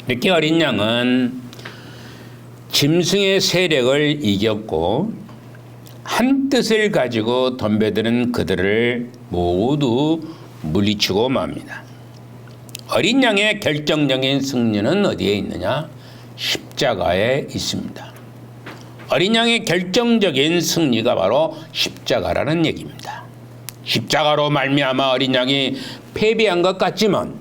이렇게 어린 양은 짐승의 세력을 이겼고 한 뜻을 가지고 덤벼드는 그들을 모두 물리치고 맙니다. 어린 양의 결정적인 승리는 어디에 있느냐? 십자가에 있습니다. 어린 양의 결정적인 승리가 바로 십자가라는 얘기입니다. 십자가로 말미암아 어린 양이 패배한 것 같지만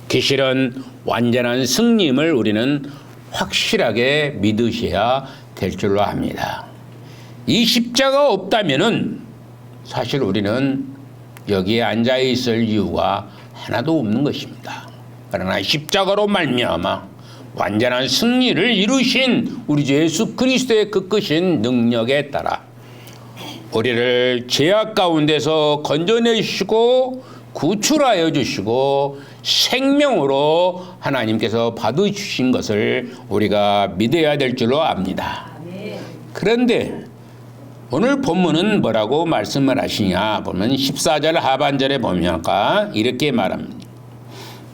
그 실은 완전한 승리임을 우리는 확실하게 믿으셔야 될 줄로 압니다. 이 십자가가 없다면은 사실 우리는 여기에 앉아 있을 이유가 하나도 없는 것입니다. 그러나 십자가로 말미암아 완전한 승리를 이루신 우리 주 예수 그리스도의 그 크신 능력에 따라 우리를 죄악 가운데서 건져내시고 구출하여 주시고 생명으로 하나님께서 받으신 것을 우리가 믿어야 될 줄로 압니다. 그런데 오늘 본문은 뭐라고 말씀을 하시냐 보면 14절 하반절에 보면 이렇게 말합니다.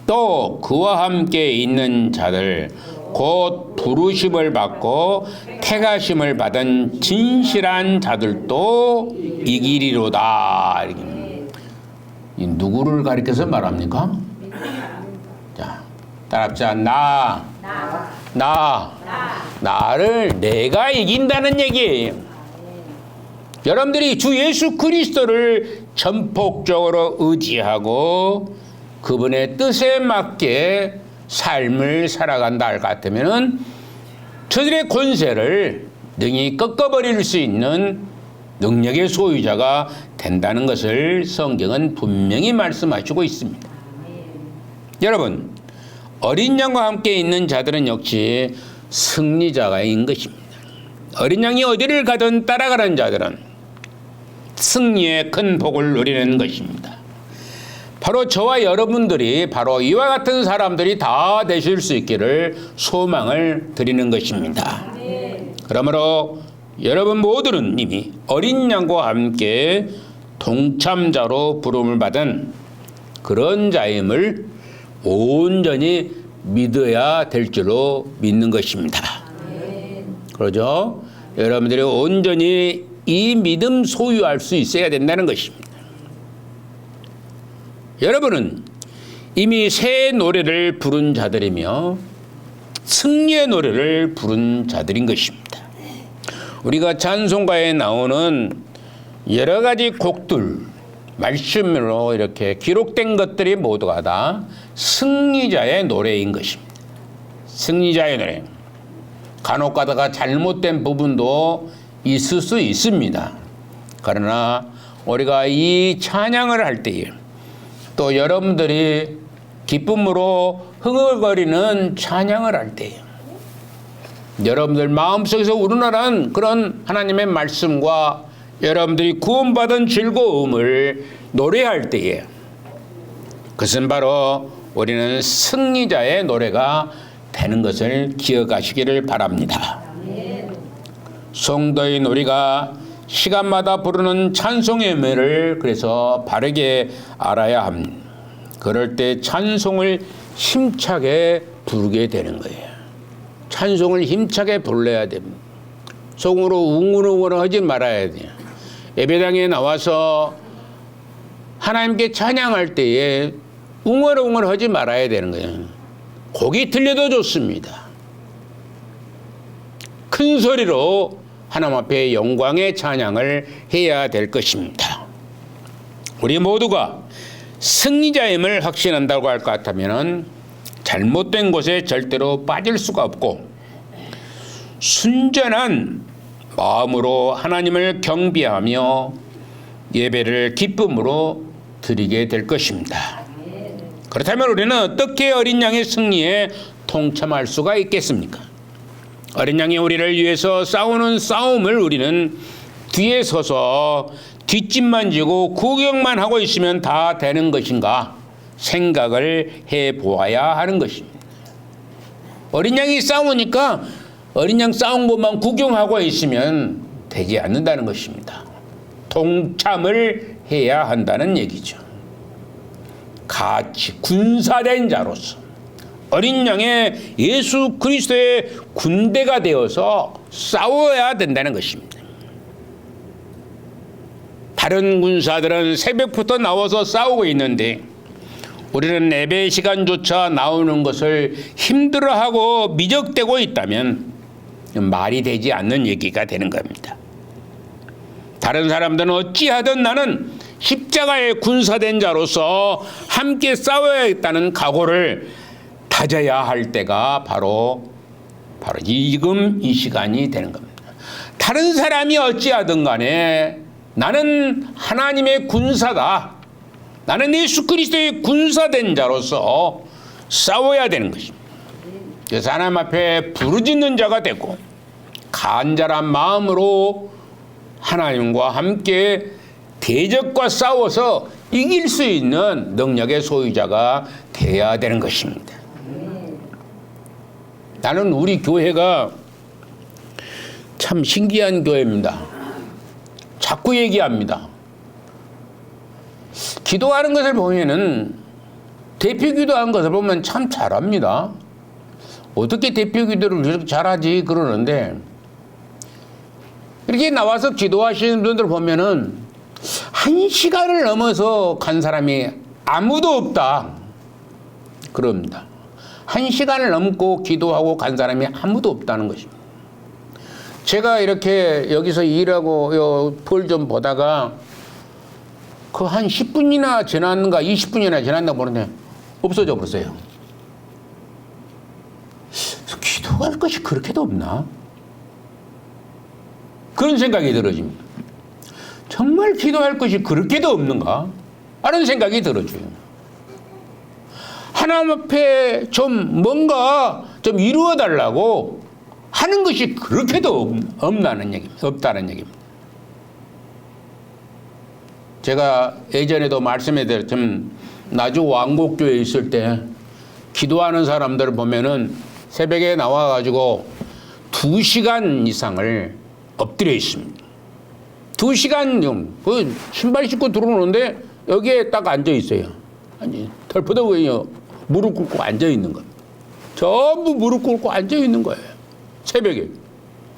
또 그와 함께 있는 자들 곧 부르심을 받고 택하심을 받은 진실한 자들도 이기리로다. 이 누구를 가리켜서 말합니까? 자, 따라합시다. 나를 내가 이긴다는 얘기예요. 여러분들이 주 예수 그리스도를 전폭적으로 의지하고 그분의 뜻에 맞게 삶을 살아간다 할 것 같으면은 저들의 권세를 능히 꺾어버릴 수 있는 능력의 소유자가 된다는 것을 성경은 분명히 말씀하시고 있습니다. 여러분, 어린 양과 함께 있는 자들은 역시 승리자가인 것입니다. 어린 양이 어디를 가든 따라가는 자들은 승리의 큰 복을 누리는 것입니다. 바로 저와 여러분들이 바로 이와 같은 사람들이 다 되실 수 있기를 소망을 드리는 것입니다. 그러므로 여러분 모두는 이미 어린 양과 함께 동참자로 부름을 받은 그런 자임을 온전히 믿어야 될 줄로 믿는 것입니다. 그러죠? 여러분들이 온전히 이 믿음 소유할 수 있어야 된다는 것입니다. 여러분은 이미 새 노래를 부른 자들이며 승리의 노래를 부른 자들인 것입니다. 우리가 찬송가에 나오는 여러 가지 곡들, 말씀으로 이렇게 기록된 것들이 모두가 다 승리자의 노래인 것입니다. 승리자의 노래. 간혹 가다가 잘못된 부분도 있을 수 있습니다. 그러나 우리가 이 찬양을 할 때에 또 여러분들이 기쁨으로 흥얼거리는 찬양을 할 때에 여러분들 마음속에서 우러나는 그런 하나님의 말씀과 여러분들이 구원받은 즐거움을 노래할 때에 그것은 바로 우리는 승리자의 노래가 되는 것을 기억하시기를 바랍니다. 성도인 우리가 시간마다 부르는 찬송의 의미를 그래서 바르게 알아야 합니다. 그럴 때 찬송을 힘차게 부르게 되는 거예요. 찬송을 힘차게 불러야 됩니다. 속으로 웅얼웅얼 하지 말아야 돼요. 예배당에 나와서 하나님께 찬양할 때에 웅얼웅얼 하지 말아야 되는 거예요. 곡이 틀려도 좋습니다. 큰 소리로 하나님 앞에 영광의 찬양을 해야 될 것입니다. 우리 모두가 승리자임을 확신한다고 할 것 같으면 잘못된 곳에 절대로 빠질 수가 없고 순전한 마음으로 하나님을 경배하며 예배를 기쁨으로 드리게 될 것입니다. 그렇다면 우리는 어떻게 어린 양의 승리에 동참할 수가 있겠습니까? 어린 양이 우리를 위해서 싸우는 싸움을 우리는 뒤에 서서 뒷짐만 지고 구경만 하고 있으면 다 되는 것인가 생각을 해보아야 하는 것입니다. 어린 양이 싸우니까 어린 양 싸운 것만 구경하고 있으면 되지 않는다는 것입니다. 동참을 해야 한다는 얘기죠. 같이 군사된 자로서 어린 양의 예수 그리스도의 군대가 되어서 싸워야 된다는 것입니다. 다른 군사들은 새벽부터 나와서 싸우고 있는데 우리는 예배 시간조차 나오는 것을 힘들어하고 미적대고 있다면 말이 되지 않는 얘기가 되는 겁니다. 다른 사람들은 어찌하든 나는 십자가의 군사된 자로서 함께 싸워야겠다는 각오를 다져야 할 때가 바로 지금 이 시간이 되는 겁니다. 다른 사람이 어찌하든 간에 나는 하나님의 군사다. 나는 예수 그리스도의 군사된 자로서 싸워야 되는 것입니다. 그래서 하나님 앞에 부르짖는 자가 되고 간절한 마음으로 하나님과 함께 대적과 싸워서 이길 수 있는 능력의 소유자가 되어야 되는 것입니다. 나는 우리 교회가 참 신기한 교회입니다. 자꾸 얘기합니다. 기도하는 것을 보면은 대표 기도하는 것을 보면 참 잘합니다. 어떻게 대표 기도를 이렇게 잘하지 그러는데 이렇게 나와서 기도하시는 분들 보면은 1시간을 넘어서 간 사람이 아무도 없다 그럽니다. 1시간을 넘고 기도하고 간 사람이 아무도 없다는 것입니다. 제가 이렇게 여기서 일하고 볼 좀 보다가 그 한 10분이나 지났는가 20분이나 지났나 모르는데 없어져 버렸어요. 기도할 것이 그렇게도 없나? 그런 생각이 들어집니다. 정말 기도할 것이 그렇게도 없는가? 하는 생각이 들어져요. 하나님 앞에 좀 뭔가 좀 이루어 달라고 하는 것이 그렇게도 없다는 얘기입니다. 제가 예전에도 말씀해 드렸지만 나주 왕곡교회에 있을 때 기도하는 사람들을 보면은 새벽에 나와가지고 2시간 이상을 엎드려 있습니다. 2시간 좀, 신발 신고 들어오는데 여기에 딱 앉아 있어요. 아니, 덜퍼덕거려 무릎 꿇고 앉아 있는 겁니다. 전부 무릎 꿇고 앉아 있는 거예요. 새벽에.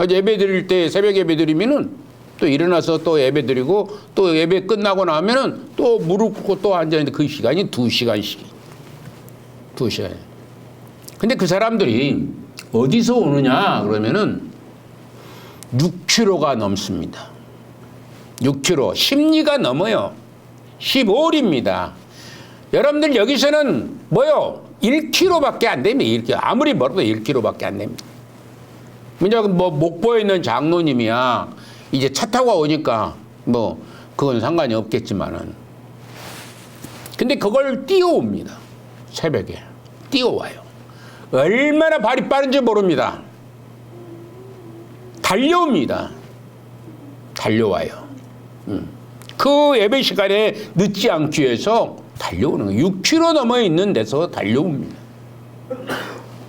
예배 드릴 때 새벽 예배 드리면은 또 일어나서 또 예배 드리고 또 예배 끝나고 나면은 또 무릎 꿇고 또 앉아 있는데 그 시간이 2시간씩. 2시간. 근데 그 사람들이 어디서 오느냐 그러면은 6km가 넘습니다. 6km. 10리가 넘어요. 15리입니다. 여러분들 여기서는 뭐요? 1km밖에 안 됩니다. 1km. 아무리 멀어도 1km밖에 안 됩니다. 뭐 목포에 있는 장로님이야 이제 차 타고 오니까 뭐 그건 상관이 없겠지만은 근데 그걸 뛰어옵니다. 새벽에 뛰어와요. 얼마나 발이 빠른지 모릅니다. 달려옵니다. 달려와요. 그 예배 시간에 늦지 않기 위해서 달려오는 거예요. 6km 넘어 있는 데서 달려옵니다.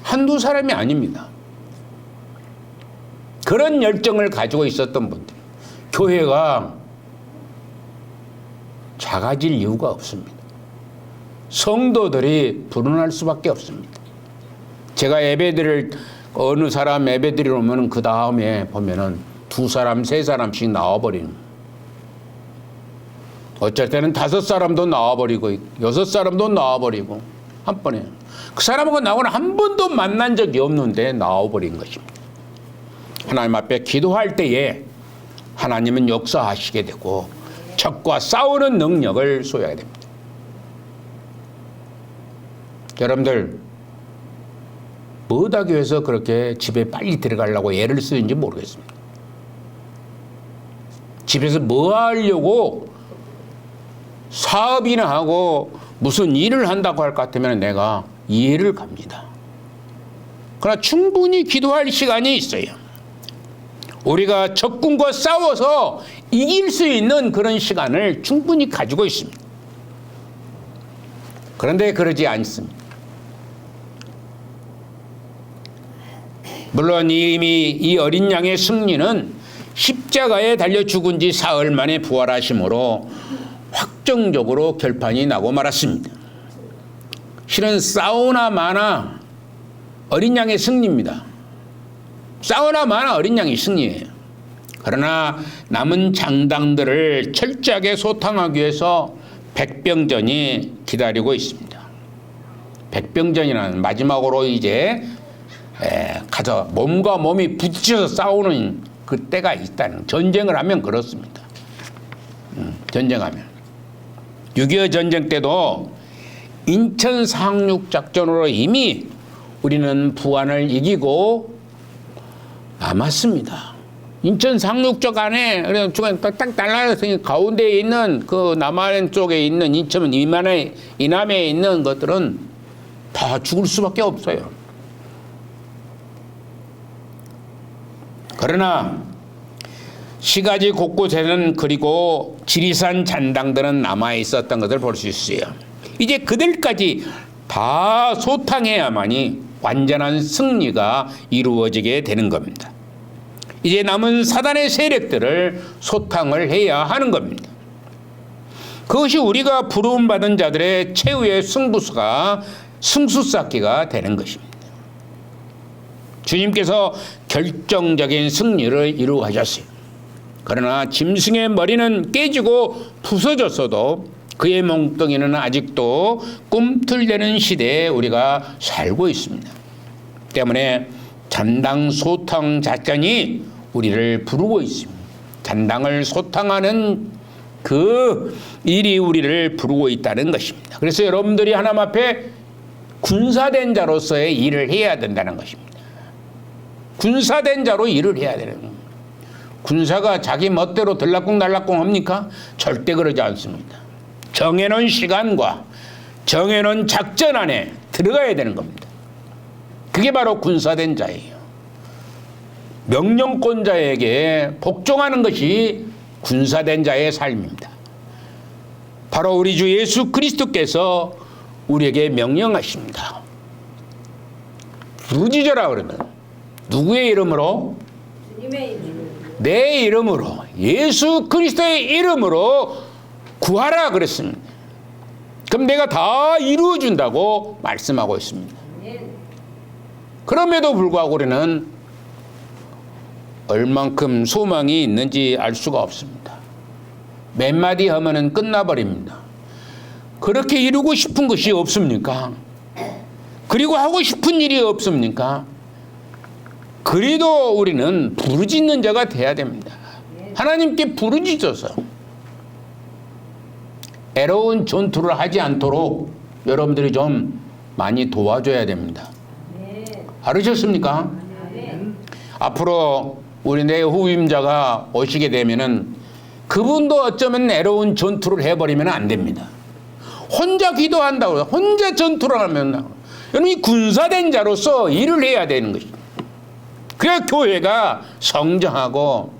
한두 사람이 아닙니다. 그런 열정을 가지고 있었던 분들. 교회가 작아질 이유가 없습니다. 성도들이 불안할 수밖에 없습니다. 제가 예배드릴 어느 사람 예배드리러 오면 그 다음에 보면은 2사람, 3사람씩 나와버리는. 어쩔 때는 5사람도 나와버리고 6사람도 나와버리고 한 번에 그 사람하고 나하고는 한 번도 만난 적이 없는데 나와버린 것입니다. 하나님 앞에 기도할 때에 하나님은 역사하시게 되고 적과 싸우는 능력을 소유하게 됩니다. 여러분들 뭐하기 위해서 그렇게 집에 빨리 들어가려고 애를 쓰는지 모르겠습니다. 집에서 뭐 하려고 사업이나 하고 무슨 일을 한다고 할 것 같으면 내가 이해를 갑니다. 그러나 충분히 기도할 시간이 있어요. 우리가 적군과 싸워서 이길 수 있는 그런 시간을 충분히 가지고 있습니다. 그런데 그러지 않습니다. 물론 이미 이 어린 양의 승리는 십자가에 달려 죽은 지 사흘 만에 부활하심으로 확정적으로 결판이 나고 말았습니다. 실은 싸우나 마나 어린 양의 승리입니다. 싸우나 마나 어린 양이 승리예요. 그러나 남은 장당들을 철저하게 소탕하기 위해서 백병전이 기다리고 있습니다. 백병전이라는 마지막으로 이제 가서 몸과 몸이 부딪혀서 싸우는 그 때가 있다는, 전쟁을 하면 그렇습니다. 전쟁하면 6.25 전쟁 때도 인천 상륙 작전으로 이미 우리는 부안을 이기고 남았습니다. 인천 상륙적 안에 딱 달라서 가운데에 있는 그 남한 쪽에 있는 인천 이남에 있는 것들은 다 죽을 수밖에 없어요. 그러나 시가지 곳곳에는 그리고 지리산 잔당들은 남아 있었던 것을 볼 수 있어요. 이제 그들까지 다 소탕해야만이 완전한 승리가 이루어지게 되는 겁니다. 이제 남은 사단의 세력들을 소탕을 해야 하는 겁니다. 그것이 우리가 부름받은 자들의 최후의 승수 쌓기가 되는 것입니다. 주님께서 결정적인 승리를 이루하셨어요. 그러나 짐승의 머리는 깨지고 부서졌어도 그의 몽둥이는 아직도 꿈틀대는 시대에 우리가 살고 있습니다. 때문에 잔당 소탕 작전이 우리를 부르고 있습니다. 잔당을 소탕하는 그 일이 우리를 부르고 있다는 것입니다. 그래서 여러분들이 하나님 앞에 군사된 자로서의 일을 해야 된다는 것입니다. 군사된 자로 일을 해야 되는 겁니다. 군사가 자기 멋대로 들락궁날락궁 합니까? 절대 그러지 않습니다. 정해놓은 시간과 정해놓은 작전 안에 들어가야 되는 겁니다. 그게 바로 군사된 자예요. 명령권자에게 복종하는 것이 군사된 자의 삶입니다. 바로 우리 주 예수 그리스도께서 우리에게 명령하십니다. 부르짖어라 그러면 누구의 이름으로? 주님의 이름으로. 내 이름으로, 예수 그리스도의 이름으로 구하라 그랬습니다. 그럼 내가 다 이루어준다고 말씀하고 있습니다. 그럼에도 불구하고 우리는 얼만큼 소망이 있는지 알 수가 없습니다. 몇 마디 하면은 끝나버립니다. 그렇게 이루고 싶은 것이 없습니까? 그리고 하고 싶은 일이 없습니까? 그래도 우리는 부르짖는 자가 돼야 됩니다. 하나님께 부르짖어서 애로운 전투를 하지 않도록 여러분들이 좀 많이 도와줘야 됩니다. 알으셨습니까? 앞으로 우리 내 후임자가 오시게 되면은 그분도 어쩌면 애로운 전투를 해버리면 안 됩니다. 혼자 기도한다고 혼자 전투를 하면 여러분이 군사된 자로서 일을 해야 되는 것입니다. 그래야 교회가 성장하고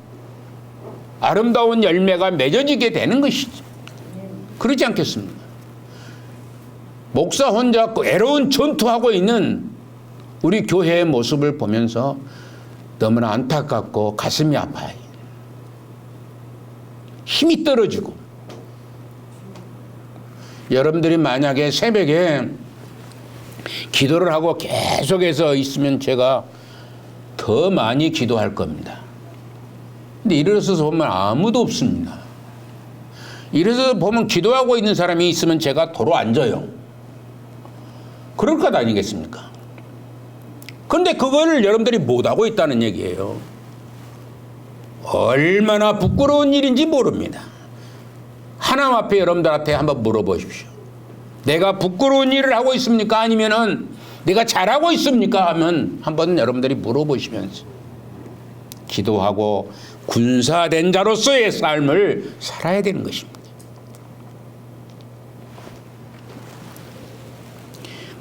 아름다운 열매가 맺어지게 되는 것이죠. 그러지 않겠습니까? 목사 혼자 애로운 전투하고 있는 우리 교회의 모습을 보면서 너무나 안타깝고 가슴이 아파요. 힘이 떨어지고. 여러분들이 만약에 새벽에 기도를 하고 계속해서 있으면 제가 더 많이 기도할 겁니다. 근데 일어서서 보면 아무도 없습니다. 일어서서 보면 기도하고 있는 사람이 있으면 제가 도로 앉아요. 그럴 것 아니겠습니까? 그런데 그걸 여러분들이 못하고 있다는 얘기예요. 얼마나 부끄러운 일인지 모릅니다. 하나님 앞에 여러분들한테 한번 물어보십시오. 내가 부끄러운 일을 하고 있습니까? 아니면은 내가 잘하고 있습니까? 하면 한번 여러분들이 물어보시면서 기도하고 군사된 자로서의 삶을 살아야 되는 것입니다.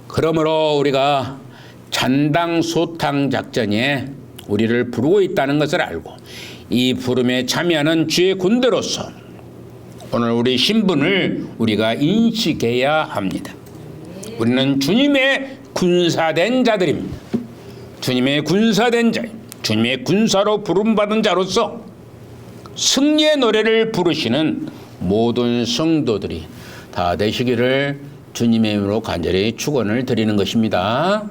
그러므로 우리가 잔당 소탕 작전에 우리를 부르고 있다는 것을 알고 이 부름에 참여하는 주의 군대로서 오늘 우리 신분을 우리가 인식해야 합니다. 우리는 주님의 군사된 자들입니다. 주님의 군사된 자, 주님의 군사로 부름받은 자로서 승리의 노래를 부르시는 모든 성도들이 다 되시기를 주님의 이름으로 간절히 축원을 드리는 것입니다.